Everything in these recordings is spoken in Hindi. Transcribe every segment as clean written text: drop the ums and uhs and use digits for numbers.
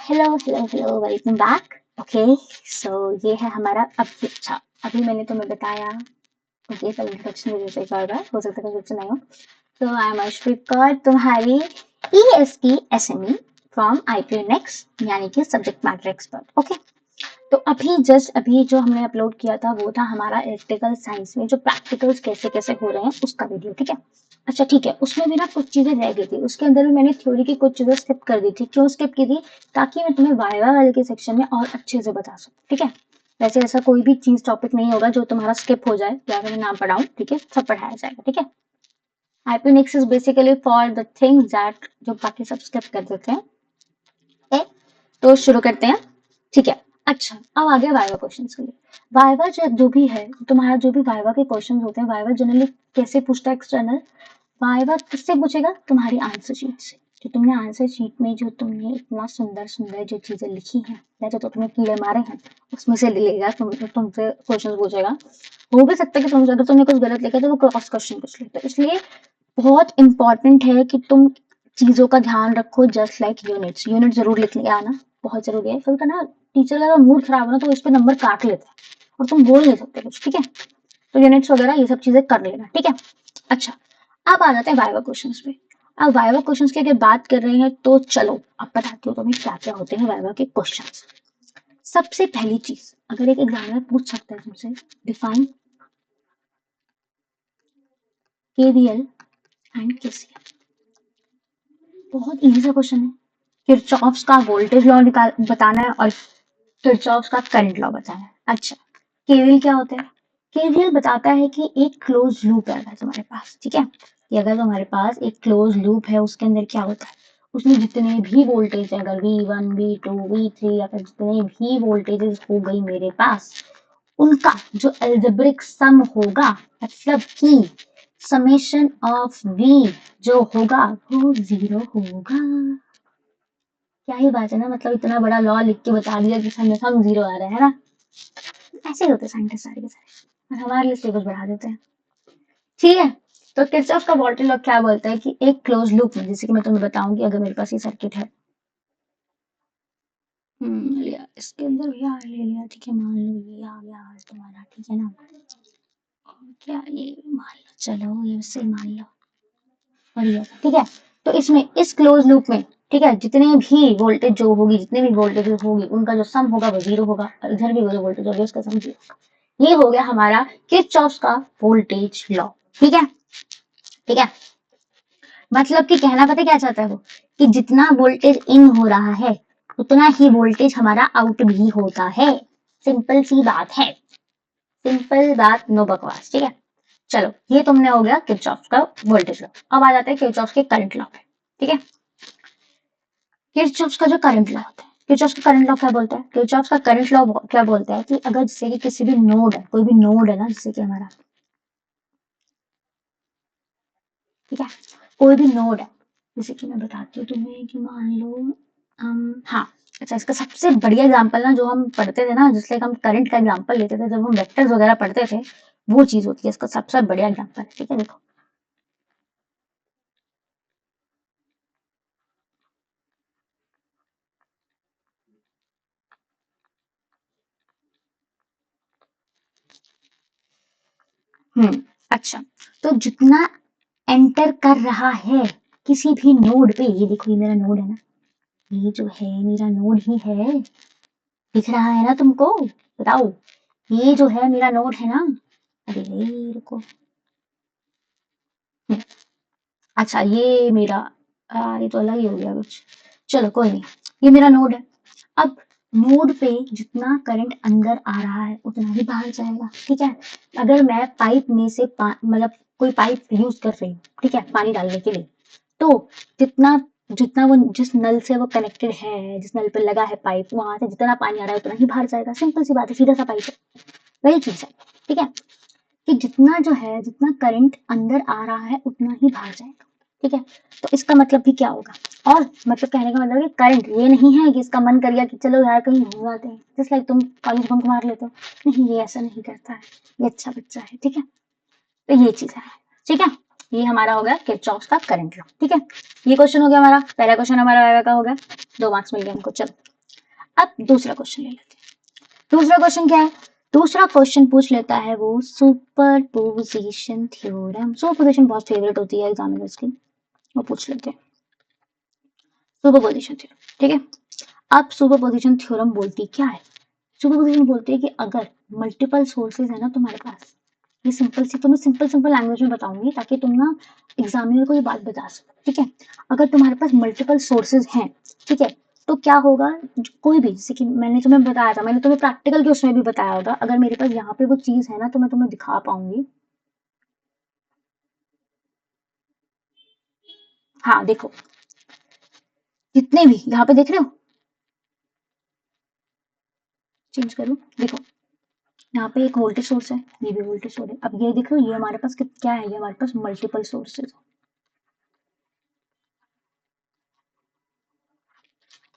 Hello hello hello welcome back. Okay, so ये है हमारा अच्छा, अभी मैंने तुम्हें बताया। ओके, सब इंट्रोडक्शन मुझे से होगा, हो सकता है कुछ नहीं हो। तो आई एम अर्शप्रीत कौर, तुम्हारी ईएस की एसएमई फ्रॉम आईपीएनएक्स, यानी कि सब्जेक्ट मैटर एक्सपर्ट। ओके, तो अभी जो हमने अपलोड किया था वो था हमारा इलेक्ट्रिकल साइंस में जो प्रैक्टिकल्स कैसे कैसे हो रहे हैं उसका वीडियो। ठीक है, अच्छा ठीक है, उसमें भी ना कुछ चीजें रह गई थी, उसके अंदर भी मैंने थ्योरी की कुछ चीजें स्किप कर दी थी। क्यों स्किप की थी? ताकि मैं तुम्हें वाइवा वाले के सेक्शन में और अच्छे से बता सकूं। ठीक है, वैसे ऐसा कोई भी चीज टॉपिक नहीं होगा जो तुम्हारा स्किप हो जाए या फिर मैं ना पढ़ाऊं। ठीक है, सब पढ़ाया जाएगा। ठीक है, hypernyms is basically for the things that जो बाकी सब स्किप कर देते हैं। ओके, तो शुरू करते हैं। ठीक है, अच्छा अब आ गया वाइवा क्वेश्चन के लिए। वाइवा जो भी है, तुम्हारा जो भी वाइवा के क्वेश्चन होते हैं, वाइवा जनरली कैसे पूछता है एक्सटर्नल? वाइवा किससे पूछेगा? तुम्हारी आंसर शीट से। जो तुमने आंसर शीट में जो तुमने इतना सुंदर सुंदर जो चीजें लिखी हैं या जो तुमने कीड़े मारे हैं उसमें से लेगा, तुमसे क्वेश्चन पूछेगा। हो भी सकता है कि अगर तुमने कुछ गलत लिखा तो वो क्रॉस क्वेश्चन पूछ लेते, इसलिए बहुत इंपॉर्टेंट है कि तुम चीजों का ध्यान रखो। जस्ट लाइक यूनिट्स, यूनिट जरूर लिख लिया आना, बहुत जरूरी है। फिर ना टीचर का मूड खराब हो ना तो इस पे नंबर काट लेता है और तुम बोल नहीं सकते कुछ। ठीक है, तो यूनिट्स वगैरह ये सब चीजें कर लेना। ठीक है, अच्छा अब आ जाते हैं वाइवा क्वेश्चंस पे। अब वाइवा क्वेश्चंस की अगर बात कर रहे हैं तो चलो अब बताती हूँ तुम्हें क्या क्या होते हैं वाइवा के क्वेश्चंस। सबसे पहली चीज, अगर एक एग्जामिनर पूछ सकता है तुमसे, डिफाइन केवीएल एंड केसीएल। बहुत इजी सा क्वेश्चन है। किरचॉफ्स का वोल्टेज लॉ निकाल बताना है और किरचॉफ्स का करंट लॉ बताना है। अच्छा, केवीएल क्या होता है? केवीएल बताता है कि एक क्लोज लूप है अगर तुम्हारे पास। ठीक है, कि अगर तुम्हारे पास एक क्लोज लूप है उसके अंदर क्या होता है, उसमें जितने भी वोल्टेज है, अगर V1 V2 V3 या फिर जितने भी वोल्टेजेस हो गई मेरे पास, उनका जो एल्जेब्रिक सम होगा, मतलब कि समेशन ऑफ V जो होगा वो जीरो होगा। क्या ही बात है ना, मतलब इतना बड़ा लॉ लिख के बता दिया कि सम जीरो आ रहा है ना। ऐसे ही होते साइंटिस्ट सारे के सारे, और हमारे लिए सिलेबस बढ़ा देते हैं। ठीक है, तो किरचॉफ का वोल्टेज लॉ क्या बोलता है कि एक क्लोज लूप में, जैसे कि मैं तुम्हें बताऊंगी, अगर मेरे पास ये सर्किट है, लिया इसके अंदर भी आ ले लिया। ठीक है, मान लो ये आ गया तुम्हारा। ठीक है ना, क्या ये मान लो, चलो ये से मान लो, बढ़िया। ठीक है, तो इसमें इस क्लोज लूप में, ठीक है, जितने भी वोल्टेज जो होगी, जितने भी वोल्टेज होगी, उनका जो सम होगा वो जीरो होगा, और इधर भी जो वोल्टेज होगी उसका सम जीरो होगा। ये हो गया हमारा किरचॉफ का वोल्टेज लॉ। ठीक है, ठीक है, मतलब कि कहना पता क्या चाहता है वो, कि जितना वोल्टेज इन हो रहा है उतना ही वोल्टेज हमारा आउट भी होता है। सिंपल सी बात है, सिंपल बात, नो बकवास। ठीक है, चलो ये तुमने हो गया किरचॉफ का वोल्टेज लॉ। अब आ जाते हैं किरचॉफ के करंट लॉ पे। ठीक है, किरचॉफ का जो करंट लॉ होता है, किरचॉफ का करंट लॉ क्या बोलता है? किरचॉफ का करंट लॉ क्या बोलता है कि अगर जैसे कि किसी भी नोड है, कोई भी नोड है ना, जैसे कि हमारा, ठीक है, कोई भी नोड है, जैसे कि मैं बताती हूँ तुम्हें कि मान लो हाँ, अच्छा इसका सबसे बढ़िया एग्जांपल ना जो हम पढ़ते थे ना, जिससे हम करंट का एग्जांपल लेते थे जब हम वेक्टर्स वगैरह पढ़ते थे, वो चीज होती है इसका सबसे बढ़िया एग्जांपल। ठीक है, देखो, अच्छा, तो जितना एंटर कर रहा है किसी भी नोड पे, ये देखो ये मेरा नोड है ना, ये जो है मेरा नोड ही है, दिख रहा है ना तुमको? बताओ, ये जो है मेरा नोड है ना। अरे रुको, अच्छा ये मेरा, ये तो अलग ही हो गया कुछ, चलो कोई नहीं, ये मेरा नोड है। अब नोड पे जितना करंट अंदर आ रहा है उतना ही बाहर जाएगा। ठीक है, अगर मैं पाइप में से मतलब कोई पाइप यूज कर रही हूँ, ठीक है, पानी डालने के लिए, तो जितना जितना वो जिस नल से वो कनेक्टेड है, जिस नल पे लगा है पाइप, वहां से जितना पानी आ रहा है उतना ही बाहर जाएगा। सिंपल सी बात है, सीधा सा पाइप है, वही चीज है। ठीक है, कि जितना जो है, जितना करंट अंदर आ रहा है उतना ही बाहर जाएगा। ठीक है, तो इसका मतलब भी क्या होगा? और मतलब कहने का मतलब कि करंट ये नहीं है कि इसका मन कर गया कि चलो यार कहीं घूम आते हैं, जस्ट लाइक तुम कॉलेज बंक मार लेते हो, नहीं ये ऐसा नहीं करता है, ये अच्छा बच्चा है। ठीक है, तो ये चीज है। ठीक है, ये हमारा हो गया किरचॉफ का करंट लॉ। ठीक है, ये क्वेश्चन हो गया हमारा, पहला क्वेश्चन हमारा वाइवा का हो गया, 2 मार्क्स मिल गए हमको। चलो अब दूसरा क्वेश्चन ले लेते हैं। दूसरा क्वेश्चन क्या है? दूसरा क्वेश्चन पूछ लेता है वो सुपरपोजिशन थ्योरम। सुपरपोजिशन बहुत फेवरेट होती है एग्जामिनर्स की, वो पूछ लेते हैं सुपरपोजिशन थ्योरम। ठीक है, अब सुपरपोजिशन थ्योरम बोलती क्या है? सुपरपोजिशन बोलती है कि अगर मल्टीपल सोर्सेज है ना तुम्हारे पास, ये सिंपल सी, तुम्हें सिंपल सिंपल लैंग्वेज में बताऊंगी ताकि तुम ना एग्जामिनर को ये बात बता सको। ठीक है, अगर तुम्हारे पास मल्टीपल सोर्सेज हैं, ठीक है, तो क्या होगा? कोई भी, जैसे कि मैंने तुम्हें बताया था, मैंने तुम्हें प्रैक्टिकल के उसमें भी बताया होगा, अगर मेरे पास यहाँ पे वो चीज है ना तो मैं तुम्हें दिखा पाऊंगी। हाँ देखो, जितने भी यहाँ पे देख रहे हो, चेंज करो, देखो यहाँ पे एक वोल्टेज सोर्स है, ये भी वोल्टेज सोर्स है। अब ये देखो, ये हमारे पास क्या है? ये हमारे पास मल्टीपल सोर्सेज।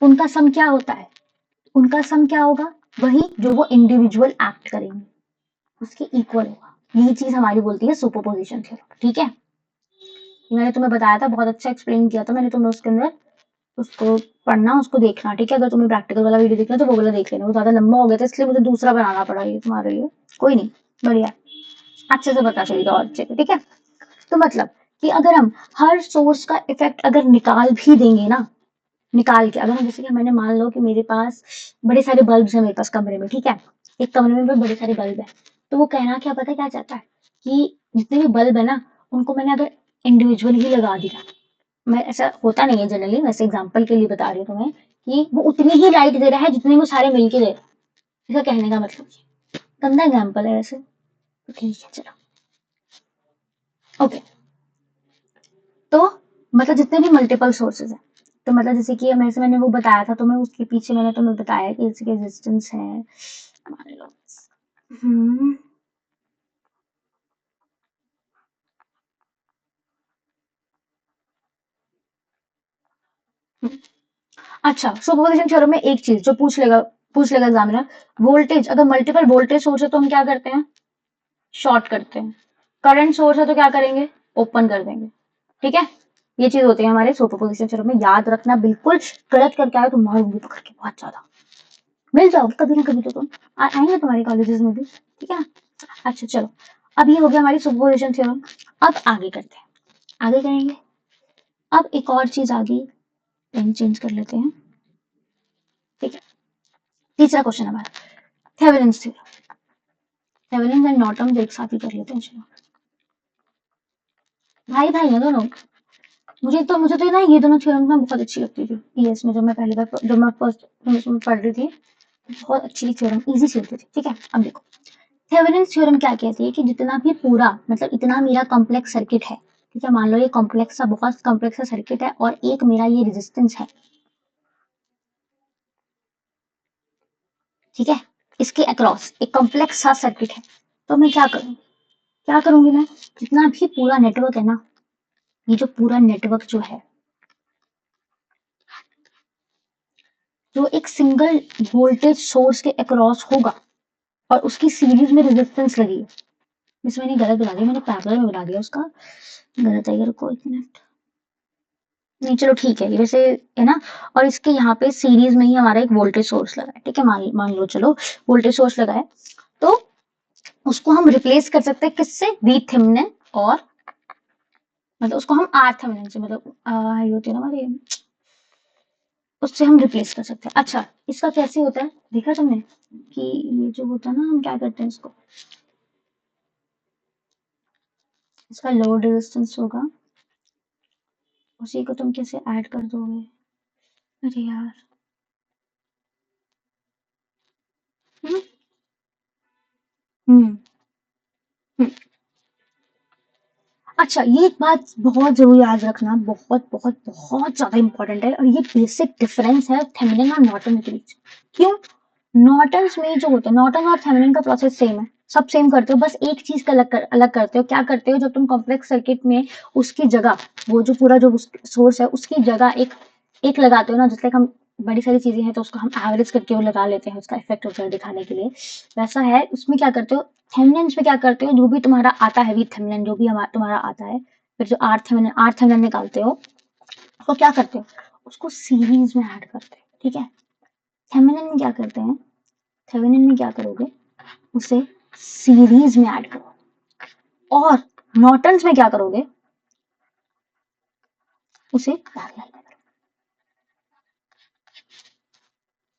उनका सम क्या होता है? उनका सम क्या होगा? वही जो वो इंडिविजुअल एक्ट करेंगे उसके इक्वल होगा। यही चीज हमारी बोलती है सुपरपोजिशन थ्योरम। ठीक है, ये मैंने तुम्हें बताया था, बहुत अच्छा एक्सप्लेन किया था मैंने तुम्हें उसके अंदर, उसको पढ़ना, उसको देखना। ठीक है, अगर तुम्हें प्रैक्टिकल वाला वीडियो देखना तो वो वाला देख लेना, वो ज्यादा लंबा हो गया था इसलिए मुझे दूसरा बनाना पड़ा ये तुम्हारे लिए। कोई नहीं, बढ़िया, अच्छे से पता चलेगा और अच्छे से। ठीक है, तो मतलब कि अगर हम हर सोर्स का इफेक्ट अगर निकाल भी देंगे ना, निकाल के, अगर हम जैसे कि मैंने मान लो कि मेरे पास बड़े सारे बल्ब है मेरे पास कमरे में, ठीक है, एक कमरे में बड़े सारे बल्ब है, तो वो कहना क्या, पता क्या चाहता है कि जितने भी बल्ब है ना उनको मैंने अगर इंडिविजुअल ही लगा दिया, मैं, ऐसा होता नहीं है जनरली, वैसे एग्जांपल के लिए बता रही हूँ तुम्हें कि वो उतनी ही लाइट दे रहा है जितने वो सारे मिलके दे रहे हैं। इसका कहने का मतलब, गंदा एग्जाम्पल है वैसे, तो ठीक है चलो, ओके। तो मतलब जितने भी मल्टीपल सोर्सेज है, तो मतलब जैसे कि मेरे से मैंने वो बताया था, तो मैं उसके पीछे मैंने तुम्हें बताया कि इसकी रेजिस्टेंस है, मान लो, हम्म, अच्छा, सुपरपोजिशन थ्योरम में एक चीज जो पूछ लेगा एग्जामिनर, वोल्टेज, अगर मल्टीपल वोल्टेज सोर्स है तो हम क्या करते हैं? शॉर्ट करते हैं। करंट सोर्स है तो क्या करेंगे? ओपन कर देंगे। ठीक है, ये चीज होती है हमारे सुपरपोजिशन थ्योरम में, याद रखना बिल्कुल। गलत करके आए तो मारूंगी पकड़ के बहुत ज्यादा। मिल जाओ कभी ना कभी तो तुम, आएंगे तुम्हारे कॉलेजेस में भी। ठीक है, अच्छा चलो, अब ये हो गया हमारी सुपरपोजिशन थ्योरम। अब आगे करते हैं, आगे करेंगे। अब एक और चीज आ गई, पेन चेंज कर लेते हैं। ठीक है, तीसरा क्वेश्चन हमारा Thevenin's theorem. Thevenin's and Norton एक साथ ही कर लेते हैं, चलो। भाई भाई है दोनों। मुझे तो ना ये दोनों थ्योरम ना बहुत अच्छी लगती थी ईएस में, जब मैं पहली बार, जब मैं फर्स्ट में पढ़ रही थी, बहुत अच्छी थ्योरम, इजी सी होती थी। ठीक है, अब देखो, थेवेनिन्स थ्योरम क्या कहती है कि जितना भी पूरा, मतलब इतना मेरा कॉम्प्लेक्स सर्किट है, ठीक है, मान लो ये कॉम्प्लेक्स सा, बहुत कॉम्प्लेक्स सा सर्किट है और एक मेरा ये रेजिस्टेंस है, ठीक है, इसके अक्रॉस एक कॉम्प्लेक्स सा सर्किट है, तो मैं क्या करूँ, क्या करूंगी मैं? जितना भी पूरा नेटवर्क है ना, ये जो पूरा नेटवर्क जो है, जो एक सिंगल वोल्टेज सोर्स के अक्रॉस होगा और उसकी सीरीज में रेजिस्टेंस लगी है, इसमें मैंने गलत बना दिया, मैंने पैरेलल में बना दिया उसका, गलत है, रुको एक मिनट, नहीं चलो ठीक है, ये वैसे है ना, और इसके यहाँ पे सीरीज में ही हमारा एक वोल्टेज सोर्स लगा है। ठीक है, मान मान लो, चलो वोल्टेज सोर्स लगा है, तो उसको हम रिप्लेस कर सकते हैं किससे? वी थेवेनिन, और मतलब उसको हम आर थेवेनिन से, मतलब ये होती है ना हमारी, उससे हम रिप्लेस कर सकते हैं। अच्छा, इसका कैसे होता है देखा तुमने कि ये जो होता है ना, हम क्या करते हैं इसको, इसका लोड रेजिस्टेंस होगा, उसी को तुम कैसे ऐड कर दोगे? अरे यार, हम्म हम्म हम्म। अच्छा, ये एक बात बहुत जरूर याद रखना, बहुत बहुत बहुत ज्यादा इंपॉर्टेंट है, और ये बेसिक डिफरेंस है थेवेनिन और नॉर्टन के बीच। क्यों? नॉर्टन्स में जो होता है, नॉर्टन और थेवेनिन का प्रोसेस सेम है, सब सेम करते हो, बस एक चीज का अलग करते हो। क्या करते हो? जब तुम कॉम्प्लेक्स सर्किट में उसकी जगह, वो जो पूरा जो सोर्स है उसकी जगह एक एक लगाते हो ना, जैसे हम बड़ी सारी चीजें हैं तो उसको हम एवरेज करके वो लगा लेते हैं, उसका इफेक्ट होता है दिखाने के लिए, वैसा है उसमें क्या करते हो, थेवेनिन्स में क्या करते हो, जो भी तुम्हारा आता है वी थेवेनिन, जो भी हमारा तुम्हारा आता है, फिर जो आर थेवेनिन निकालते हो, उसको क्या करते हो, उसको सीरीज में ऐड करते हो। ठीक है, थेवेनिन में क्या करते हैं, थेवेनिन में क्या करोगे, उसे सीरीज में ऐड करो, और नॉर्टन्स में क्या करोगे, उसे पैरेलल में करो।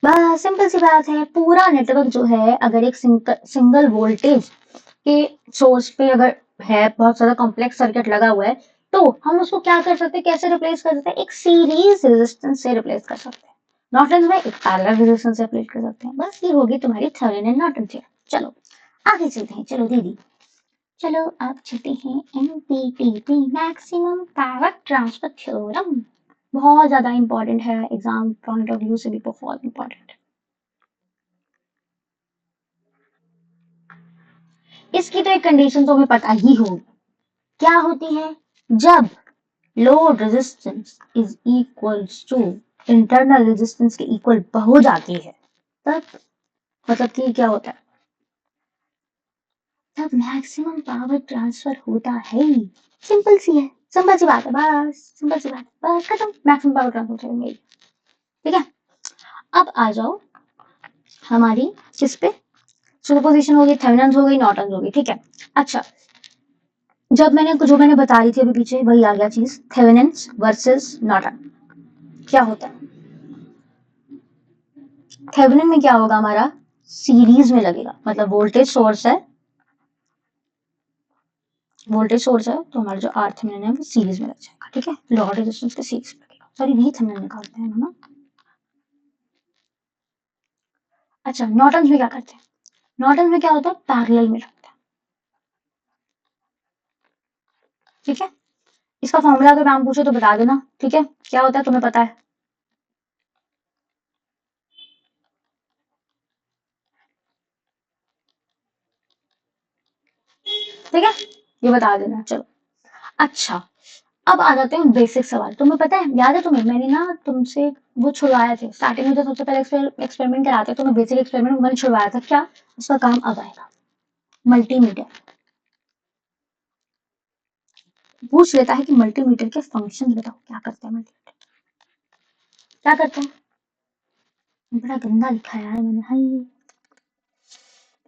बस सिंपल सी बात है। पूरा नेटवर्क जो है अगर एक सिंगल वोल्टेज के सोर्स पे अगर है, बहुत सारा कॉम्प्लेक्स सर्किट लगा हुआ है, तो हम उसको क्या कर सकते हैं, कैसे रिप्लेस कर सकते हैं, एक सीरीज रेजिस्टेंस से रिप्लेस कर सकते हैं। नॉर्टन में एक पैरेलल रेजिस्टेंस से रिप्लेस कर सकते हैं। बस ये होगी तुम्हारी थेवेनिन एंड नॉर्टन थ्योरम। चलो आगे चलते हैं। चलो दीदी, चलो आप चलते हैं एमपीटीटी, मैक्सिमम पावर ट्रांसफर थ्योरम। बहुत ज्यादा इंपॉर्टेंट है, एग्जाम पॉइंट ऑफ व्यू से भी बहुत इंपॉर्टेंट है। इसकी तो एक कंडीशन तो हमें पता ही होगी, क्या होती है, जब load resistance is equals to internal resistance के इक्वल हो जाती है, तब मतलब कि क्या होता है, तब मैक्सिमम पावर ट्रांसफर होता है। सिंपल सी है, सिंपल सी बात है, बस सिंपल सी बात, बस खत्म, मैक्सिमम पावर ट्रांसफर होगी। ठीक है, अब आ जाओ हमारी किस पे, सुपरपोजिशन हो गई, थेवेनिन हो गई, नॉर्टन हो गई। ठीक है, अच्छा, जब मैंने जो मैंने बता रही थी अभी पीछे, वही आ गया चीज, थेवेनिन वर्सेस नॉर्टन। क्या होता है, थेवेनिन में क्या होगा हमारा, सीरीज में लगेगा, मतलब वोल्टेज सोर्स है, वोल्टेज सोर्स है, तो हमारा जो आर थेवेनिन है वो सीरीज में लग जाएगा। ठीक है, लॉर्ड रेजिस्टेंस के सीरीज में लगेगा। सॉरी, नहीं थेवेनिन निकालते हैं ना। अच्छा, नॉर्टन में क्या करते हैं, नॉर्टन में क्या होता है, पैरेलल में लगता है। ठीक है, इसका फॉर्मूला अगर नाम पूछे तो बता देना। ठीक है, क्या होता है तुम्हें पता है, ठीक है, ये बता देना। चलो अच्छा, अब आ जाते हैं बेसिक सवाल। तुम्हें पता है, याद है तुम्हें, मैंने ना तुमसे वो छुड़वाया थे स्टार्टिंग में, जो सबसे पहले एक्सपेरिमेंट कराते हैं, तो मैं बेसिक एक्सपेरिमेंट मैंने छुड़वाया था। क्या उसका काम अब आएगा, मल्टीमीटर। पूछ लेता है कि मल्टीमीटर के फंक्शन बताओ, क्या करते हैं मल्टीमीटर, क्या करते हैं। बड़ा गंदा लिखा है यार मैंने, हाय,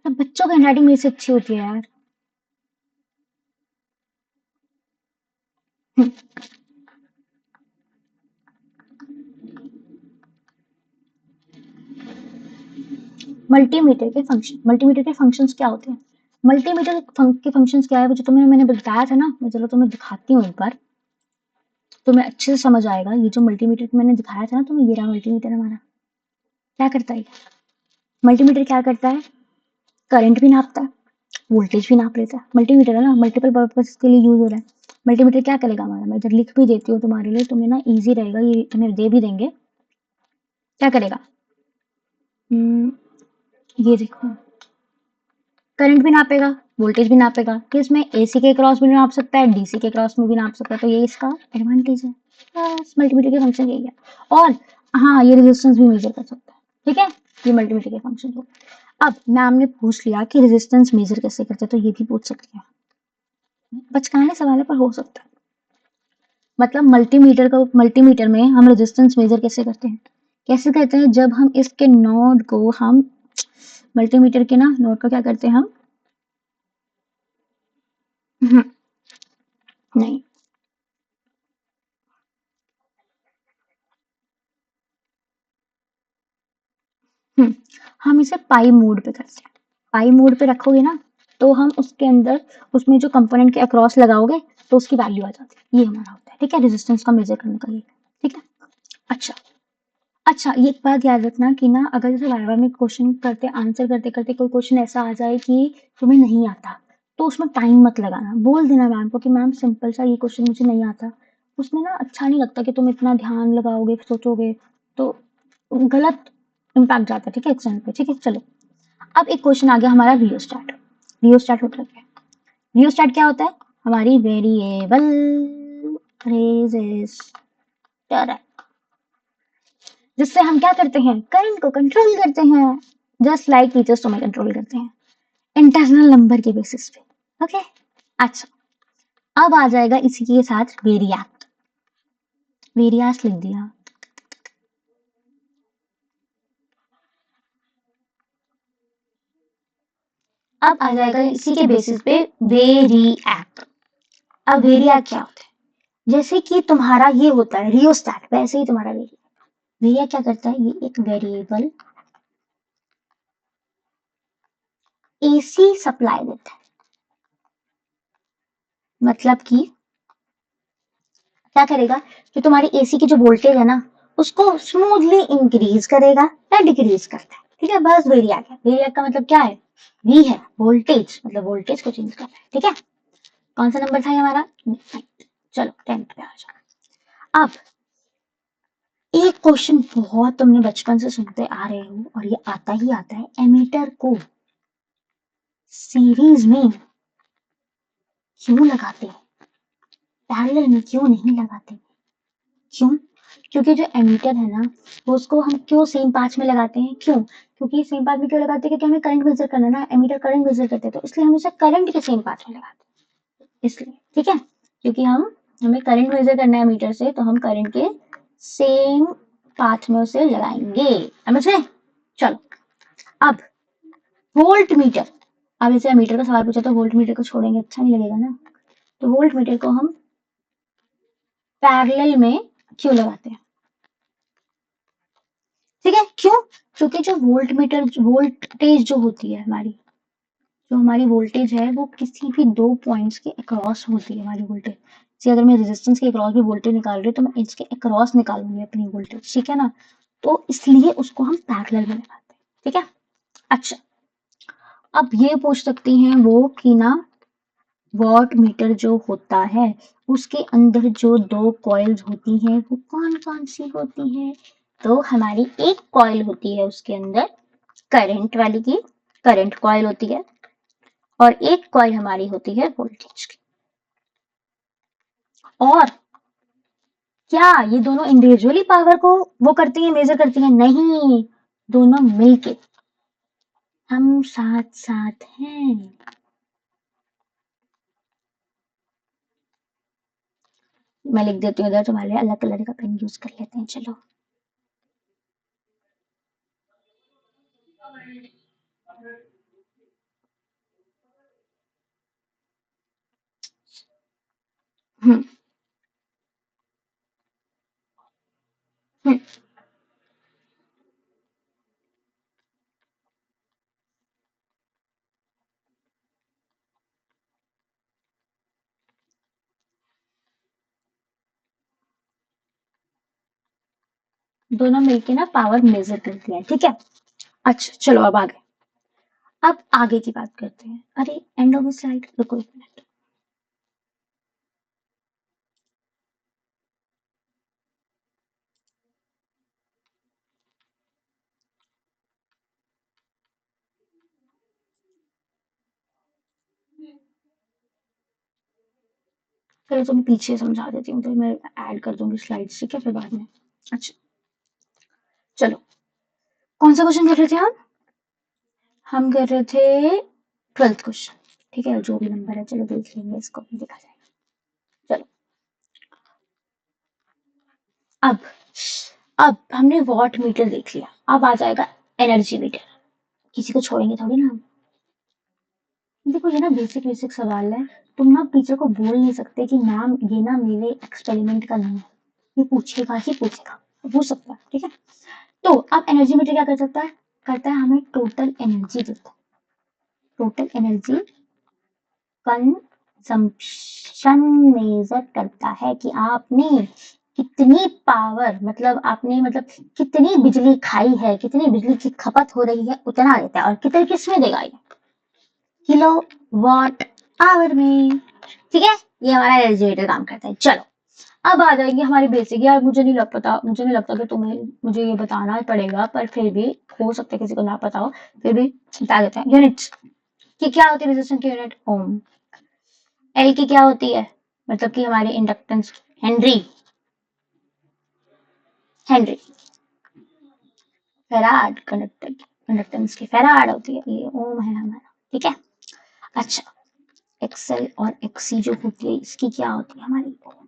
बच्चों की हैंडराइटिंग मेरे से अच्छी होती है यार। मल्टीमीटर के फंक्शंस क्या होते हैं, मल्टीमीटर के फंक्शंस क्या है, वो जो तुम्हें मैंने बताया था ना, मैं चलो तुम्हें दिखाती हूँ एक बार, तुम्हें अच्छे से समझ आएगा। ये जो मल्टीमीटर मैंने दिखाया था ना तुम्हें, ये रहा मल्टीमीटर हमारा। क्या करता है मल्टीमीटर, क्या करता है, करंट भी नापता है, वोल्टेज भी नाप लेता है। मल्टीमीटर है ना, मल्टीपल पर्पज के लिए यूज हो रहा है। मल्टीमीटर क्या करेगा हमारा, मैं इधर लिख भी देती हूँ तुम्हारे लिए, तुम्हें ना इजी रहेगा, ये तुम्हें दे भी देंगे। क्या करेगा, हम्म, ये देखो, करंट भी नापेगा, वोल्टेज भी नापेगा, किसमें, एसी के क्रॉस भी नाप सकता है, डीसी के क्रॉस में भी नाप सकता है, तो ये इसका एडवांटेज है। बस मल्टीमीटर के फंक्शन यही है। और हाँ, ये रेजिस्टेंस भी मेजर कर सकता है। ठीक है, ये मल्टीमीटर के फंक्शन हो। अब मैम ने पूछ लिया कि रेजिस्टेंस मेजर कैसे करते हैं, तो ये भी पूछ सकते हैं, बचकाने सवाल है पर हो सकता है। मतलब मल्टीमीटर में हम रेजिस्टेंस मेजर कैसे करते हैं, कैसे करते हैं, जब हम इसके नोड को हम मल्टीमीटर के ना नोड को क्या करते हैं हम, हम्म, नहीं, हम्म, हम इसे पाई मोड पे करते हैं। पाई मोड पे रखोगे ना, तो हम उसके अंदर, उसमें जो कंपोनेंट के अक्रॉस लगाओगे, तो उसकी वैल्यू आ जाती है। ये हमारा होता है। ठीक है, रेजिस्टेंस का मेजर करने का ये। ठीक है, अच्छा, अच्छा, ये एक बात याद रखना कि ना, अगर जैसे बार बार में क्वेश्चन करते, आंसर करते करते कोई क्वेश्चन ऐसा आ जाए कि तुम्हें नहीं आता, तो उसमें टाइम मत लगाना, बोल देना मैम को कि मैम सिंपल सा ये क्वेश्चन मुझे नहीं आता। उसमें ना अच्छा नहीं लगता कि तुम इतना ध्यान लगाओगे, सोचोगे, तो गलत इम्पैक्ट जाता है। ठीक है, एग्जाम पे। ठीक है, चलो, अब एक क्वेश्चन आ गया हमारा, रियोस्टेट। रियोस्टेट होता है, रियोस्टेट क्या होता है, हमारी वेरिएबल रेजिस्टर है, जिससे हम क्या करते हैं, करंट को कंट्रोल करते हैं, जस्ट लाइक टीचर्स तुम्हें कंट्रोल करते हैं इंटरनल नंबर के बेसिस पे। ओके, अच्छा, अब आ जाएगा इसी के साथ वेरिएक, वेरियास लिख दिया। अब आ जाएगा इसी के बेसिस पे वेरिएक। अब वेरिएक क्या होता है? जैसे कि तुम्हारा ये होता है रियोस्टैट, वैसे ही तुम्हारा वेरिएक क्या करता है, ये एक वेरिएबल एसी सप्लाई देता है। मतलब कि क्या करेगा, जो तुम्हारी एसी की जो वोल्टेज है ना, उसको स्मूथली इंक्रीज करेगा या डिक्रीज करता है। ठीक है, बस वेरिएक है। वेरिएक का मतलब क्या है, वी है वोल्टेज, मतलब वोल्टेज को चेंज करता है। ठीक है, कौन सा नंबर था ये हमारा, चलो 10th पे आ जाओ। अब एक क्वेश्चन बहुत तुमने बचपन से सुनते आ रहे हो और ये आता ही आता है, एमीटर को सीरीज में क्यों लगाते हैं, पैरेलल में क्यों नहीं लगाते? क्यों? क्योंकि जो एमीटर है ना, वो उसको हम क्यों सेम पाथ में लगाते हैं, क्यों? क्योंकि सेम पाथ में क्यों लगाते हैं, क्योंकि हमें करंट मेजर करना है ना, एमीटर करंट मेजर करते हैं, तो इसलिए हम उसे करंट के सेम पाथ में लगाते हैं, इसलिए। ठीक है, क्योंकि हमें करंट मेजर करना है मीटर से, तो हम करंट के सेम पाथ में उसे लगाएंगे। समझ गए? चलो, अब वोल्ट मीटर। अब जैसे मीटर का सवाल पूछा तो वोल्ट मीटर को छोड़ेंगे, अच्छा नहीं लगेगा ना, तो वोल्ट मीटर को हम पैरेलल में क्यों लगाते हैं? ठीक है, क्यों? क्योंकि जो वोल्ट मीटर वोल्टेज जो होती है हमारी, जो हमारी वोल्टेज है वो किसी भी दो पॉइंट्स के अक्रॉस होती है हमारी वोल्टेज। जैसे अगर मैं रेजिस्टेंस के अक्रॉस भी वोल्टेज निकाल रही हूँ तो मैं इसके अक्रॉस निकालूंगी अपनी वोल्टेज, ठीक है ना, तो इसलिए उसको हम पैरेलल में लगाते हैं। ठीक है, अच्छा, अब ये पूछ सकती हैं वो कि ना, वॉट मीटर जो होता है उसके अंदर जो दो कॉइल्स होती हैं वो कौन कौन सी होती हैं? तो हमारी एक कॉइल होती है उसके अंदर करंट वाली की, करंट कॉइल होती है, और एक कॉइल हमारी होती है वोल्टेज की। और क्या ये दोनों इंडिविजुअली पावर को वो करती है, मेजर करती है? नहीं, दोनों मिलके, हम साथ साथ हैं। मैं लिख देती हूँ इधर तुम्हारे लिए, अलग कलर का पेन यूज कर लेते हैं, चलो। हम्म हम्म दोनों मिलके ना पावर मेजर करती है। ठीक है, अच्छा चलो अब आगे, अब आगे की बात करते हैं। अरे एंड ऑफ द स्लाइड, रुको एक मिनट। चलो तुम्हें पीछे समझा देती हूँ, तो मैं ऐड कर दूंगी स्लाइड्स, ठीक है, फिर बाद में। अच्छा चलो, कौन सा क्वेश्चन कर रहे थे हम कर रहे थे 12th क्वेश्चन। ठीक है, जो भी नंबर है चलो देख लेंगे, इसको भी देखा जाएगा। चलो, अब अब हमने वॉट मीटर देख लिया, अब आ जाएगा एनर्जी मीटर। किसी को छोड़ेंगे थोड़ी ना हम। देखो ये ना बेसिक बेसिक सवाल है, तुम ना टीचर को बोल नहीं सकते कि मैम ये ना मेरे एक्सपेरिमेंट का नहीं है, ये पूछेगा ही पूछेगा, पूछ सकता है। ठीक है, तो अब एनर्जी मीटर क्या कर सकता है, करता है हमें टोटल एनर्जी देता है, टोटल एनर्जी कंजम्पशन मेजर करता है कि आपने कितनी पावर, मतलब आपने मतलब कितनी बिजली खाई है, कितनी बिजली की खपत हो रही है, उतना देता है। और कितने किस में देगा, ये किलो वॉट आवर में। ठीक है, ये हमारा एनर्जी मीटर काम करता है। चलो, अब आ जाएगी हमारी बेसिक। यार मुझे नहीं लगता कि तुम्हें मुझे ये बताना पड़ेगा, पर फिर भी हो सकता है किसी को ना पता हो, फिर भी बता देते हैं। यूनिट्स की क्या होती है, रेजिस्टेंस की यूनिट ओम। एल की क्या होती है, मतलब कि हमारी inductance, Henry, Henry. Farad conductance की फेराड होती है, ये ओम है हमारा। ठीक है, अच्छा, एक्सएल और एक्सी जो होती है इसकी क्या होती है, हमारी ओम।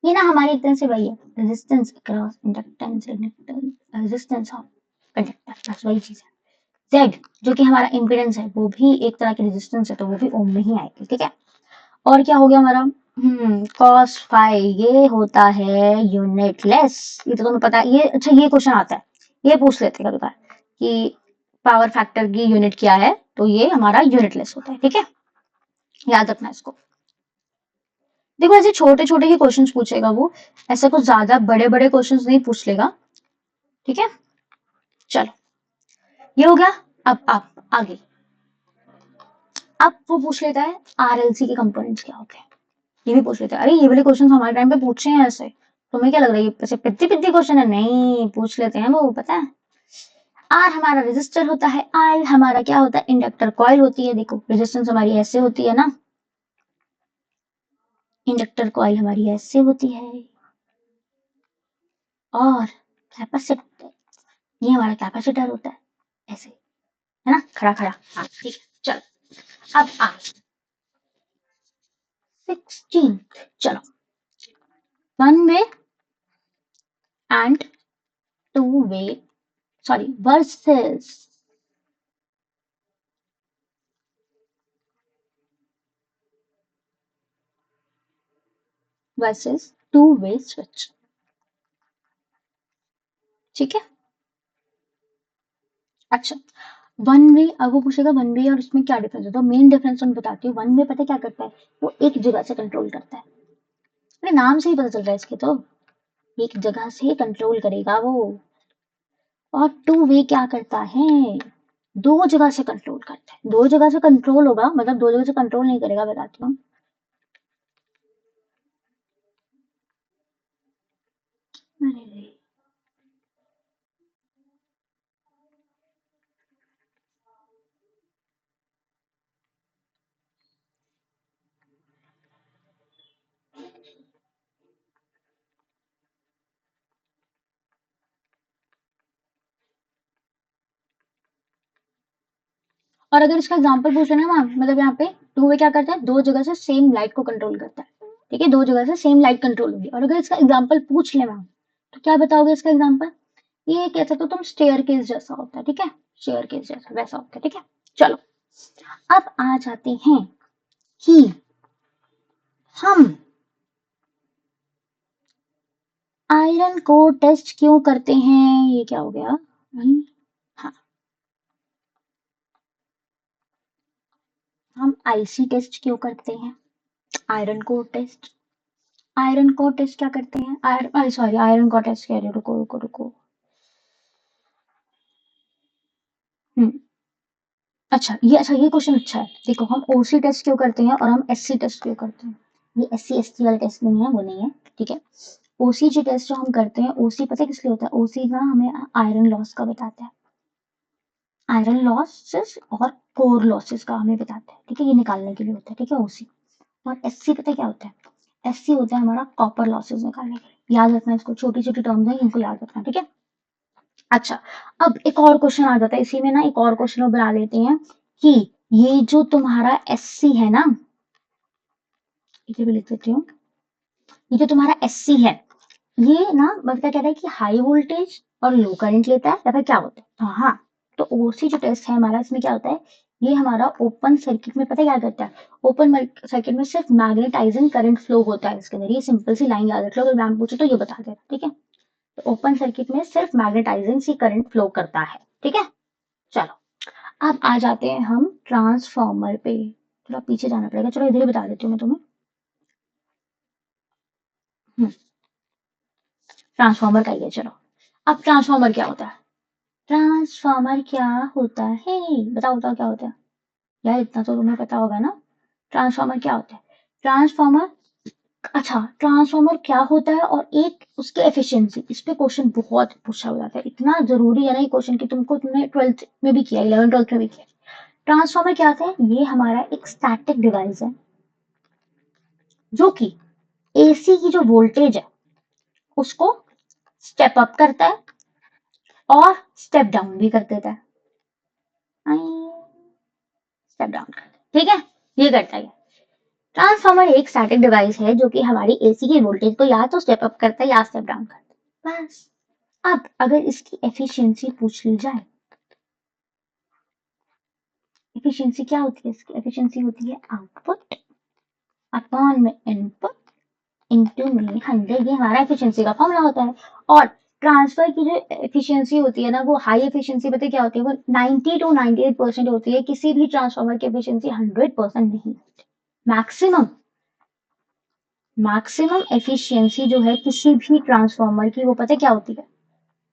ये ना हमारी एक तरह से वही है, resistance across inductance, resistance of conductor, बस वही चीज है। जेड जो कि हमारा इम्पीडेंस है वो भी एक तरह की रेजिस्टेंस है, तो वो भी ओम में ही आएगी। ठीक है, और क्या हो गया हमारा, cos फाई ये होता है यूनिटलेस। ये तो तुम्हें पता है, ये अच्छा ये क्वेश्चन आता है, ये पूछ लेते हैं कभी बार कि पावर फैक्टर की यूनिट क्या है, तो ये हमारा यूनिटलेस होता है। ठीक है, याद रखना इसको। देखो ऐसे छोटे छोटे ही क्वेश्चंस पूछेगा वो, ऐसा कुछ ज्यादा बड़े बड़े क्वेश्चंस नहीं पूछ लेगा। ठीक है, चलो ये हो गया। अब आप आगे, अब वो पूछ लेता है आरएलसी के कंपोनेंट्स क्या होते हैं, ये भी पूछ लेते हैं। अरे ये वाले क्वेश्चन हमारे टाइम पे पूछे हैं ऐसे, तुम्हें क्या लग रहा है ये ऐसे पिद्दी पिद्दी क्वेश्चन है? नहीं, पूछ लेते हैं वो, पता है। आर हमारा रेजिस्टर होता है, आई हमारा क्या होता है, इंडक्टर कॉइल होती है। देखो रेजिस्टेंस हमारी ऐसे होती है ना, इंडक्टर कॉइल हमारी ऐसे होती है, और कैपेसिटर ये हमारा कैपेसिटर होता है ऐसे, है ना, खड़ा खड़ा। हाँ ठीक है, चलो अब आ 16, चलो one way and two way, sorry versus two way switch. ठीक है, अच्छा वन वे, अब वो पूछेगा वन वे और उसमें क्या डिफरेंस है, तो मेन डिफरेंस मैं बताती हूँ। वन वे पता है क्या करता है, वो एक जगह से कंट्रोल करता है, अरे नाम से ही पता चल रहा है इसके, तो एक जगह से कंट्रोल करेगा वो। और टू वे क्या करता है, दो जगह से कंट्रोल करता है। दो जगह से कंट्रोल होगा मतलब दो जगह से कंट्रोल नहीं करेगा, बताती हूँ। अरे और अगर इसका एग्जांपल पूछ लेना मैम, मतलब यहाँ पे टू वे क्या करता है, दो जगह से सेम लाइट को कंट्रोल करता है। ठीक है, दो जगह से सेम लाइट कंट्रोल होगी। और अगर इसका एग्जांपल पूछ ले मैम, तो क्या बताओगे इसका एग्जांपल, ये कैसा, तो तुम स्टेयर केस जैसा होता है। ठीक है, स्टेयर केस जैसा वैसा होता है। ठीक है, चलो अब आ जाते हैं कि हम आयरन को टेस्ट क्यों करते हैं, ये क्या हो गया, हाँ हम आईसी टेस्ट क्यों करते हैं, आयरन को टेस्ट, आयरन को टेस्ट क्या करते हैं, आयरन सॉरी आयरन को टेस्ट कह रहे हो, रुको रुको रुको, हम्म अच्छा ये क्वेश्चन अच्छा है। देखो हम ओसी टेस्ट क्यों करते हैं और हम एससी टेस्ट क्यों करते हैं, ये एससी एसटी वाला टेस्ट नहीं है, वो नहीं है। ठीक है, ओसी जो टेस्ट जो हम करते हैं, ओसी पता है किस लिए होता है, ओसी ना हमें आयरन लॉस का बताता है, आयरन लॉसेस और कोर लॉसेस का हमें बताता है। ठीक है, ये निकालने के लिए होता है। ठीक है, ओसी। और एससी पता है क्या होता है, एससी होता है हमारा कॉपर लॉसेस निकालने के लिए। याद रखना इसको, छोटी छोटी टर्म्स है, इनको याद रखना। ठीक है, अच्छा अब एक और क्वेश्चन आ जाता है इसी में ना, एक और क्वेश्चन और बना लेते हैं कि ये जो तुम्हारा एससी है ना, इसे भी लिख देती हूँ, ये जो तुम्हारा एससी है, ये ना मतलब क्या कहता है कि हाई वोल्टेज और लो करंट लेता है, या फिर क्या होता है, हाँ तो ओसी जो टेस्ट है हमारा, इसमें क्या होता है, ये हमारा ओपन सर्किट में पता है क्या करता है, ओपन सर्किट में सिर्फ मैग्नेटाइजिंग करंट फ्लो होता है इसके अंदर। ये सिंपल सी लाइन याद रख लो, अगर मैम पूछे तो ये बता देना। ठीक है, तो ओपन सर्किट में सिर्फ मैग्नेटाइजिंग सी करंट फ्लो करता है। ठीक है, चलो अब आ जाते हैं हम ट्रांसफॉर्मर पे, थोड़ा पीछे जाना पड़ेगा, चलो इधर ही बता देती हूँ मैं तुम्हें। ट्रांसफॉर्मर का ही है, चलो अब ट्रांसफॉर्मर क्या होता है, ट्रांसफॉर्मर क्या होता है, बताओ बताओ क्या होता है, यार इतना तो तुम्हें पता होगा ना। ट्रांसफॉर्मर क्या होता है, ट्रांसफॉर्मर, अच्छा ट्रांसफॉर्मर क्या होता है और एक उसकी एफिशिएंसी, इस पे क्वेश्चन बहुत पूछा हो जाता है, इतना जरूरी है ना ये क्वेश्चन कि तुमको, तुमने 12th में भी किया, 11 12th में भी किया। ट्रांसफॉर्मर क्या होता है, ये हमारा एक स्टैटिक डिवाइस है जो कि एसी की जो वोल्टेज है उसको स्टेप अप करता है और स्टेप डाउन भी कर देता है, स्टेप डाउन करता है। ठीक है, ये करता है। ट्रांसफॉर्मर एक स्टैटिक डिवाइस है जो कि हमारी एसी की वोल्टेज को या तो स्टेप अप करता है या स्टेप डाउन करता है, बस। अब अगर इसकी एफिशिएंसी पूछ ली जाए, एफिशिएंसी क्या होती है इसकी? एफिशिएंसी होती है आउटपुट अपॉन में इनपुट इंटू में 100। ये हमारा एफिशिएंसी का फॉर्मूला होता है। और ट्रांसफर की जो एफिशिएंसी होती है ना, वो हाई एफिशिएंसी पता है क्या होती है? वो 90 to 98% होती है। किसी भी ट्रांसफार्मर की एफिशिएंसी 100% नहीं होती। मैक्सिमम मैक्सिमम एफिशिएंसी जो है किसी भी ट्रांसफार्मर की, वो पता है क्या होती है?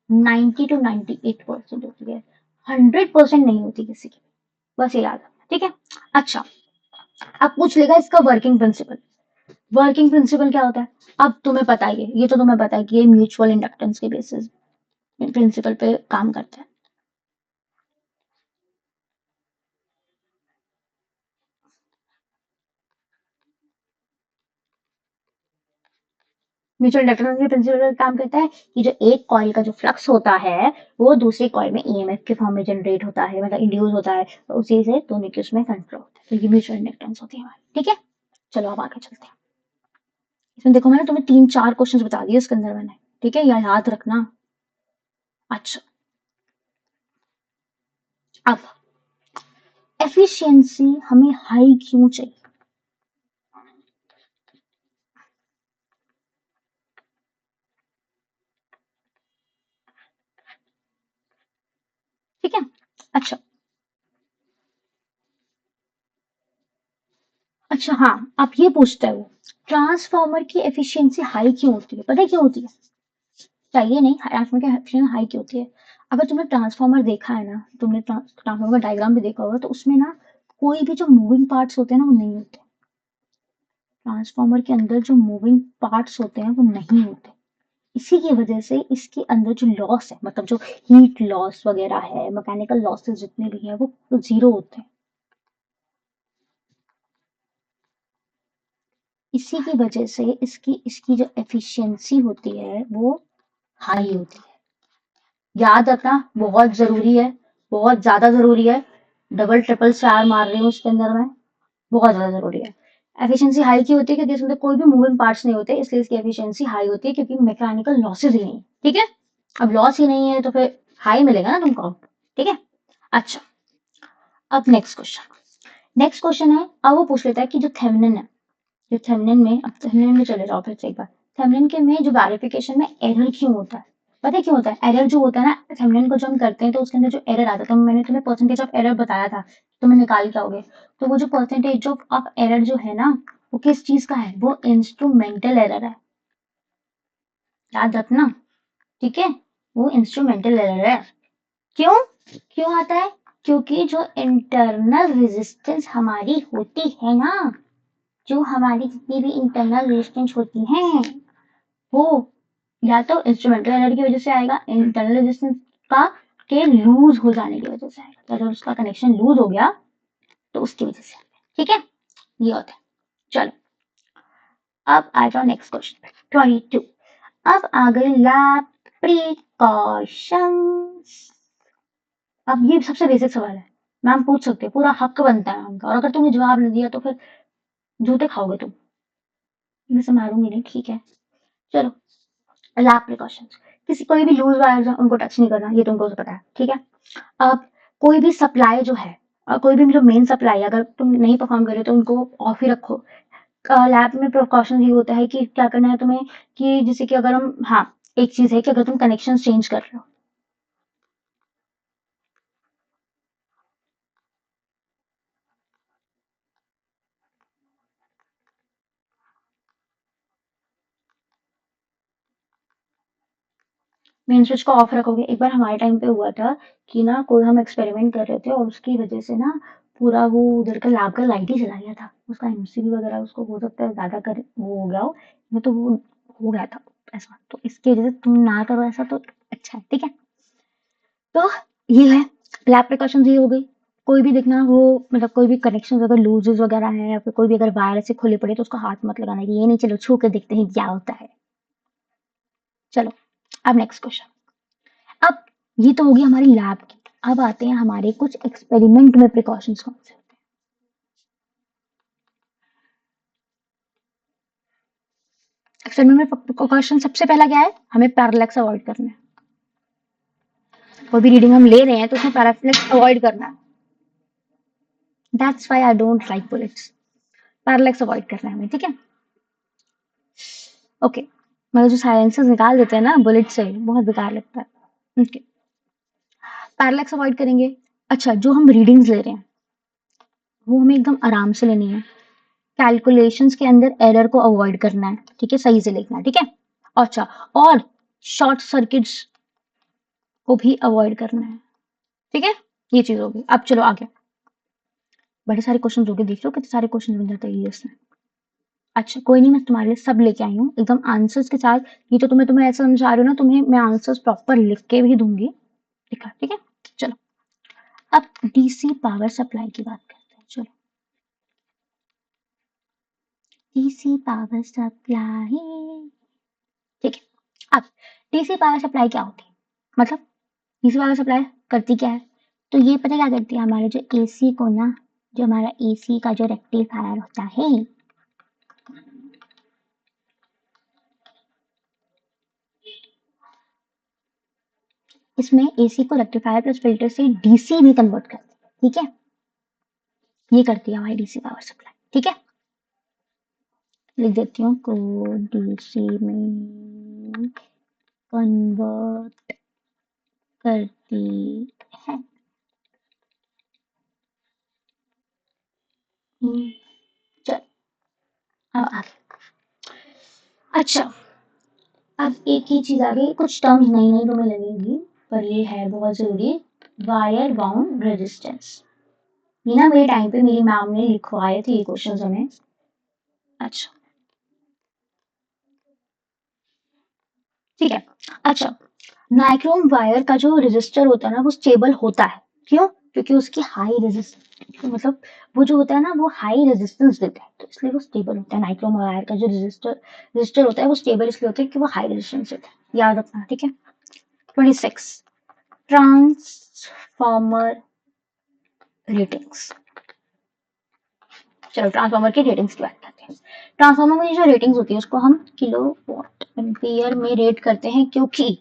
90 to 98% होती है। 100% नहीं होती किसी की। बस ये याद रखना, ठीक है? अच्छा, अब पूछ लेगा इसका वर्किंग प्रिंसिपल। वर्किंग प्रिंसिपल क्या होता है? अब तुम्हें पता ही है, ये तो तुम्हें पता है कि ये म्यूचुअल इंडक्टेंस के बेसिस प्रिंसिपल पे काम करता है। म्यूचुअल इंडक्टेंस के प्रिंसिपल पे काम करता है कि जो एक कॉइल का जो फ्लक्स होता है वो दूसरी कॉइल में ईएमएफ के फॉर्म में जनरेट होता है, मतलब इंड्यूस होता है, तो उसी से दोनों की उसमें कंट्रोल होता है। तो ये म्यूचुअल इंडक्टेंस होती है हमारी, ठीक है? चलो अब आगे चलते हैं। इसमें देखो मैंने तुम्हें 3-4 क्वेश्चन बता दिए इसके अंदर मैंने, ठीक है? याद रखना। अच्छा, अब एफिशिएंसी हमें हाई क्यों चाहिए? ठीक है? अच्छा, अच्छा, हाँ, अब ये पूछता है वो, ट्रांसफार्मर की एफिशिएंसी हाई क्यों होती है? पता है क्यों होती है? चाहिए नहीं, ट्रांसफार्मर की एफिशिएंसी हाई क्यों होती है? अगर तुमने ट्रांसफार्मर देखा है ना, तुमने ट्रांसफार्मर का डायग्राम भी देखा होगा, तो उसमें ना कोई भी जो मूविंग पार्ट्स होते हैं ना, वो नहीं होते। ट्रांसफार्मर के अंदर जो मूविंग पार्ट्स होते हैं वो नहीं होते। इसी की वजह से इसके अंदर जो लॉस है, मतलब जो हीट लॉस वगैरह है, मैकेनिकल लॉसेस जितने भी हैं, वो जीरो होते हैं। इसी की वजह से इसकी इसकी जो एफिशिएंसी होती है वो हाई होती है। याद रखना, बहुत जरूरी है, बहुत ज्यादा जरूरी है। डबल ट्रिपल स्टार मार रही हूँ उसके अंदर मैं, बहुत ज्यादा जरूरी है। एफिशिएंसी हाई की होती है क्योंकि इसमें कोई भी मूविंग पार्ट्स नहीं होते, इसलिए इसकी एफिशिएंसी हाई होती है, क्योंकि मैकेनिकल लॉसेस ही नहीं है। ठीक है? अब लॉस ही नहीं है तो फिर हाई मिलेगा ना तुमको। ठीक है? अच्छा, अब नेक्स्ट क्वेश्चन है। अब वो पूछ लेता है कि जो थेवेनिन है, जो थेवेनिन में, अब थेवेनिन में चले जाओ फिर से एक बार। थेवेनिन के में जो वेरिफिकेशन में एरर क्यों होता है? पता है क्यों होता है? एरर जो होता है ना थेवेनिन को, जो हम करते हैं तो उसके अंदर जो एरर आता है, तो मैंने तुम्हें परसेंटेज ऑफ एरर बताया था, तुम्हें निकाल के आओगे। तो वो जो परसेंटेज ऑफ एरर जो है ना, वो किस चीज का है? वो इंस्ट्रूमेंटल एरर है। याद रखना, ठीक है? वो इंस्ट्रूमेंटल एरर है। क्यों? क्यों आता है? क्योंकि जो इंटरनल रेजिस्टेंस हमारी होती है ना, जो हमारी जितनी भी इंटरनल रेजिस्टेंस होती हैं, वो या तो इंस्ट्रूमेंटल एरर की वजह से आएगा, इंटरनल रेजिस्टेंस का के लूज हो जाने की वजह से आएगा। अगर उसका कनेक्शन लूज हो गया तो उसकी वजह से आएगा। ठीक है? ये होता है। चलो, अब आ जाओ नेक्स्ट क्वेश्चन 22। अब आ गए लैब प्रिकॉशंस। अब ये सबसे बेसिक सवाल है, मैम पूछ सकते हैं, पूरा हक बनता है मैम का, और अगर तुमने जवाब नहीं दिया तो फिर जूते खाओगे तुम। वैसे मारूंगी नहीं, ठीक है? चलो, लैब प्रिकॉशंस। किसी कोई भी लूज वायर्स है उनको टच नहीं करना, ये तुमको पता है, ठीक है? अब कोई भी सप्लाई जो है, कोई भी जो मेन सप्लाई अगर तुम नहीं परफॉर्म कर रहे हो तो उनको ऑफ ही रखो। लैब में प्रिकॉशन ये होता है कि क्या करना है तुम्हें, कि जैसे कि अगर हम, हाँ, एक चीज है कि अगर तुम कनेक्शन चेंज कर रहे हो, मेन स्विच को ऑफ रखोगे। एक बार हमारे टाइम पे हुआ था कि ना, कोई हम एक्सपेरिमेंट कर रहे थे और उसकी वजह से ना पूरा वो उधर का लैब का लाइट ही चला गया था। उसका एमसीबी वगैरह उसको हो सकता है ज्यादा कर वो हो गया हो, नहीं तो वो हो गया था ऐसा। तो इसकी वजह से तुम ना करो ऐसा, तो अच्छा है, ठीक है? तो ये है, लैब प्रिकॉशंस ये हो गई। कोई भी देखना वो, मतलब कोई भी कनेक्शन अगर लूजेस वगैरह है, या फिर कोई भी अगर वायर ऐसे खुले पड़े तो उसको हाथ मत लगाना, ये नहीं, चलो छू के देखते हैं क्या होता है। चलो, अब नेक्स्ट क्वेश्चन। अब ये तो होगी हमारी लैब की। अब आते हैं हमारे कुछ एक्सपेरिमेंट में प्रिकॉशंस कौन से होते हैं। एक्सपेरिमेंट में प्रिकॉशन सबसे पहला क्या है? हमें पैरालैक्स अवॉइड करना है। कोई भी रीडिंग हम ले रहे हैं तो उसमें पैरालैक्स अवॉइड करना है। That's why I don't like bullets. Parallax avoid करना है हमें, ठीक है। ओके, मगर जो साइलेंसर्स निकाल देते हैं ना बुलेट से, बहुत बेकार लगता है। ओके, पैरालैक्स अवॉइड करेंगे। अच्छा, जो हम रीडिंग्स ले रहे हैं वो हमें एकदम आराम से लेनी है। कैलकुलेशंस के अंदर एरर को अवॉइड करना है, ठीक है, सही से लिखना है, ठीक है। अच्छा, और शॉर्ट सर्किट्स को भी अवॉइड करना है, ठीक है। ये चीज होगी। अब चलो आगे, बड़े सारे क्वेश्चन हो गए, देख लो कितने सारे क्वेश्चन बन जाते हैं ये इसमें। अच्छा कोई नहीं, मैं तुम्हारे लिए सब लेके आई हूँ एकदम आंसर्स के साथ। ये तो तुम्हें ऐसा समझा रही हूँ ना, तुम्हें मैं आंसर्स प्रॉपर लिख के भी दूंगी, ठीक है, ठीक है। चलो, अब डीसी पावर सप्लाई की बात करते हैं, चलो। डीसी पावर सप्लाई, ठीक है। अब डीसी पावर सप्लाई क्या होती है, मतलब डीसी पावर सप्लाई करती क्या है? तो ये पता क्या करती है, हमारे जो एसी को ना, जो हमारा एसी का जो रेक्टिफायर होता है, इसमें एसी को रेक्टिफायर प्लस फिल्टर से डीसी में कन्वर्ट करती है, ठीक है। ये करती है हमारी डीसी पावर सप्लाई, ठीक है। लिख देती हूँ, को डीसी में कन्वर्ट करती है। चल, अब आगे। अच्छा, अब एक ही चीज आ गई, कुछ टर्म्स नई नई तुम्हें लगेगी पर ये है बहुत जरूरी। वायर बाउंड रेजिस्टेंस, ये ना मेरे टाइम पे मेरी मैम ने लिखवाए थे ये क्वेश्चंस हमें। अच्छा, ठीक है। अच्छा, नाइक्रोम वायर का जो रेजिस्टर होता है ना वो स्टेबल होता है, क्यों? क्योंकि उसकी हाई रेजिस्टेंस, मतलब वो जो होता है ना वो हाई रेजिस्टेंस देता है, तो इसलिए वो स्टेबल होता है। नाइक्रोम वायर का जो रेजिस्टर होता है वो स्टेबल इसलिए होता है कि वो हाई रेजिस्टेंस देता है, याद रखना, ठीक है। 26, ट्रांसफॉर्मर रेटिंग्स। चलो ट्रांसफार्मर की रेटिंग्स की बात करते हैं। ट्रांसफार्मर की जो रेटिंग्स होती है उसको हम किलो वॉट एम्पियर में रेट करते हैं, क्योंकि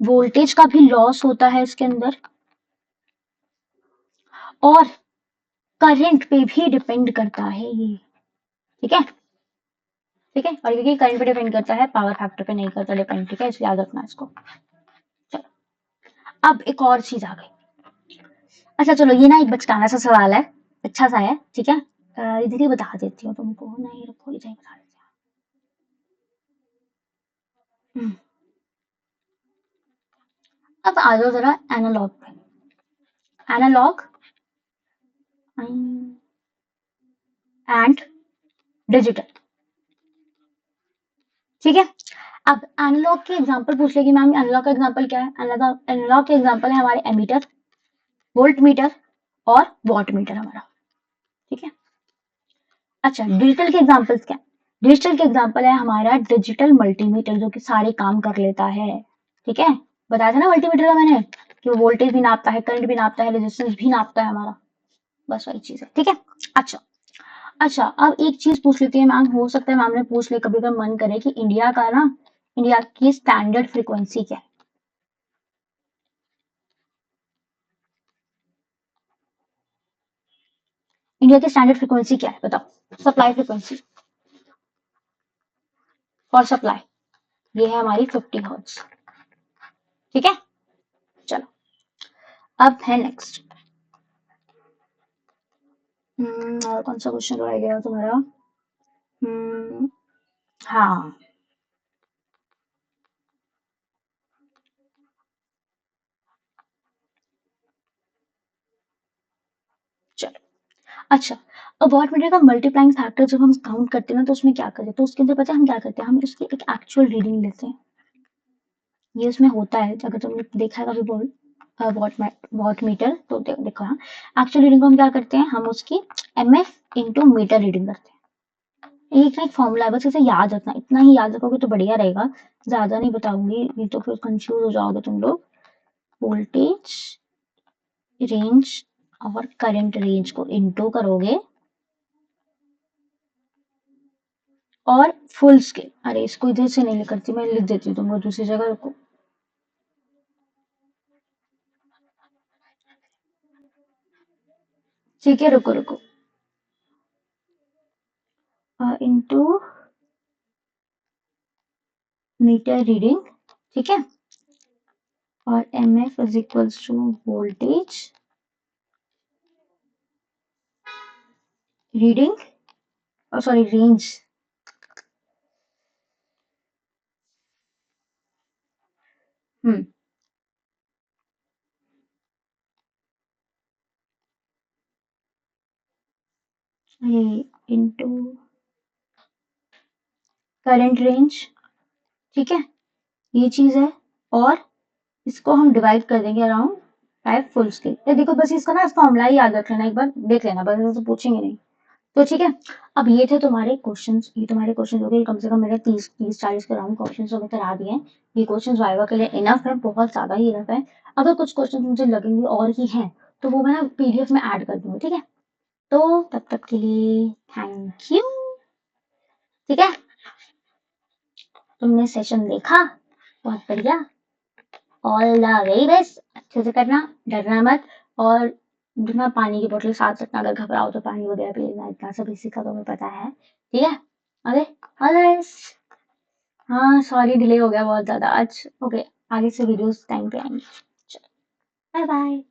वोल्टेज का भी लॉस होता है इसके अंदर, और करंट पे भी डिपेंड करता है ये, ठीक है, ठीक है। और क्योंकि करंट पे डिपेंड करता है, पावर फैक्टर पे नहीं करता डिपेंड, ठीक है, इसलिए याद रखना इसको। चलो, अब एक और चीज आ गई। अच्छा चलो, ये ना एक बचकाना सा सवाल है, अच्छा सा है, ठीक है। इधर ही बता देती हूँ तुमको, नहीं रुको इधर ही बता देती हूँ। अब आ जाओ जरा एनालॉग पे। एनालॉग एंड डिजिटल, ठीक है। अब एनालॉग के एग्जांपल पूछ लेगी मैम, एनालॉग का एग्जांपल क्या है? एनालॉग के एग्जांपल है हमारे एमीटर, वोल्ट मीटर और वॉट मीटर हमारा, ठीक है। अच्छा, डिजिटल के एग्जांपल्स क्या है? डिजिटल के एग्जांपल है हमारा डिजिटल मल्टीमीटर, जो कि सारे काम कर लेता है, ठीक है। बताया था ना मल्टीमीटर का मैंने, कि वो वोल्टेज भी नापता है, करंट भी नापता है, रेजिस्टेंस भी नापता है हमारा, बस वही चीज है, ठीक है। अच्छा, अच्छा अब एक चीज पूछ लेती है मैम, हो सकता है मैम ने पूछ ले कभी, अगर मन करे कि इंडिया का ना, इंडिया की स्टैंडर्ड फ्रीक्वेंसी क्या है? इंडिया की स्टैंडर्ड फ्रीक्वेंसी क्या है बताओ? सप्लाई फ्रीक्वेंसी फॉर सप्लाई, ये है हमारी 50 हर्ट्ज, ठीक है। चलो, अब है नेक्स्ट। और कौन सा क्वेश्चन रह गया तुम्हारा? हम्म, हाँ, चलो। अच्छा, अब वॉट मीटर का मल्टीप्लाइंग फैक्टर जब हम काउंट करते हैं ना, तो उसमें क्या करते हैं, तो उसके अंदर पता है हम क्या करते हैं, हम उसकी एक एक्चुअल रीडिंग लेते हैं। ये उसमें होता है, अगर तुमने देखा है कभी बोल वॉट मीटर, तो देखो हाँ, एक्चुअल रीडिंग को हम क्या करते हैं, हम उसकी एमएफ इंटू मीटर रीडिंग करते हैं। एक ना एक फॉर्मूला है, बस इसे याद रखना, इतना ही याद रखोगे तो बढ़िया रहेगा, ज्यादा नहीं बताऊंगी, नहीं तो फिर कंफ्यूज हो जाओगे तुम लोग। वोल्टेज रेंज और करंट रेंज को इंटू करोगे, और फुल स्केल, अरे इसको इधर से नहीं करती, मैं लिख देती हूँ तुमको दूसरी जगह, रुको। ठीक है, रुको रुको, इनटू मीटर रीडिंग, ठीक है, और M F is equals to voltage reading, और सॉरी रेंज, हम्म, ये इनटू करंट रेंज, ठीक है, ये चीज है, और इसको हम डिवाइड कर देंगे अराउंड 5 फुल स्केल। ये देखो बस इसका ना फॉर्मूला ही याद रख लेना, एक बार देख लेना, बस तो पूछेंगे नहीं। तो ठीक है, अब ये थे तुम्हारे क्वेश्चंस, ये तुम्हारे क्वेश्चंस हो गए, कम से कम मेरे 30-40 के अराउंड क्वेश्चंस तो मैं करा दिए हैं। ये क्वेश्चंस वाइवा के लिए इनफ है, बहुत ज्यादा ही इनफ है। अगर कुछ क्वेश्चन मुझे लगेंगे और ही हैं तो वो मैं ना पीडीएफ में ऐड कर दूंगी, ठीक है। तो तब तक के लिए थैंक यू। ठीक है, तुमने सेशन देखा, बहुत बढ़िया, ऑल द वेरी बेस्ट, अच्छे से करना, डरना मत, और जितना पानी की बोतल साथ रखना, अगर घबराओ तो पानी वगैरह पी लेना, इतना सब इसी का तुम्हें पता है, ठीक है। अरे ऑल द बेस्ट। हाँ सॉरी, डिले हो गया बहुत ज्यादा आज, ओके, आगे से वीडियोस टाइम पे आएंगे। Bye bye.